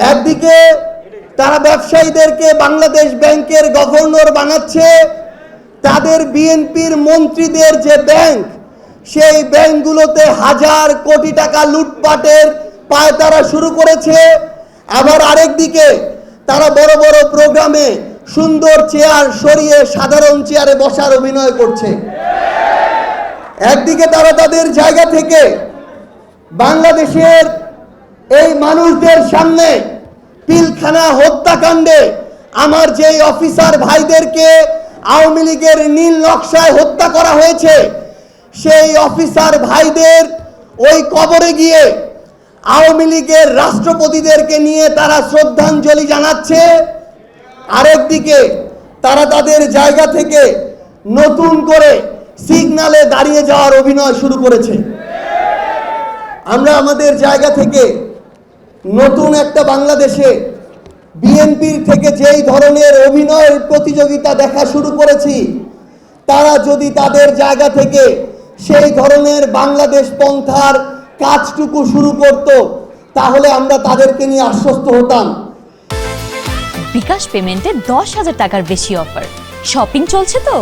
একদিকে তারা ব্যবসায়ীদেরকে বাংলাদেশ ব্যাংকের গভর্নর বানাচ্ছে, তাদের বিএনপির মন্ত্রীদের যে ব্যাংক, সেই ব্যাংকগুলোতে হাজার কোটি টাকা লুটপাটের পায়তারা শুরু করেছে। আবার আরেকদিকে তারা বড় বড় প্রোগ্রামে সুন্দর চেয়ার সরিয়ে সাধারণ চেয়ারে বসার অভিনয় করছে। একদিকে তারা তাদের জায়গা থেকে বাংলাদেশের এই মানুষদের সামনে পিলখানা হত্যাকাণ্ডে আমার যেই অফিসার ভাইদেরকে আওয়ামী লীগের নীল নকশায় হত্যা করা হয়েছে, সেই অফিসার ভাইদের ওই কবরে গিয়ে আওয়ামী লীগের রাষ্ট্রপতিদেরকে নিয়ে তারা শ্রদ্ধাঞ্জলি জানাচ্ছে। আরেকদিকে তারা তাদের জায়গা থেকে নতুন করে সিগন্যালে দাঁড়িয়ে যাওয়ার অভিনয় শুরু করেছে। আমরা আমাদের জায়গা থেকে নতুন একটা বাংলাদেশে বিএনপির থেকে যেই ধরনের অভিনয়ের প্রতিযোগিতা দেখা শুরু করেছি, তারা যদি তাদের জায়গা থেকে সেই ধরনের বাংলাদেশ পন্থার কাজটুকু শুরু করত, তাহলে আমরা তাদেরকে নিয়ে আশ্বস্ত হতাম। বিকাশ পেমেন্টে 10,000 টাকার বেশি অফার, শপিং চলছে তো।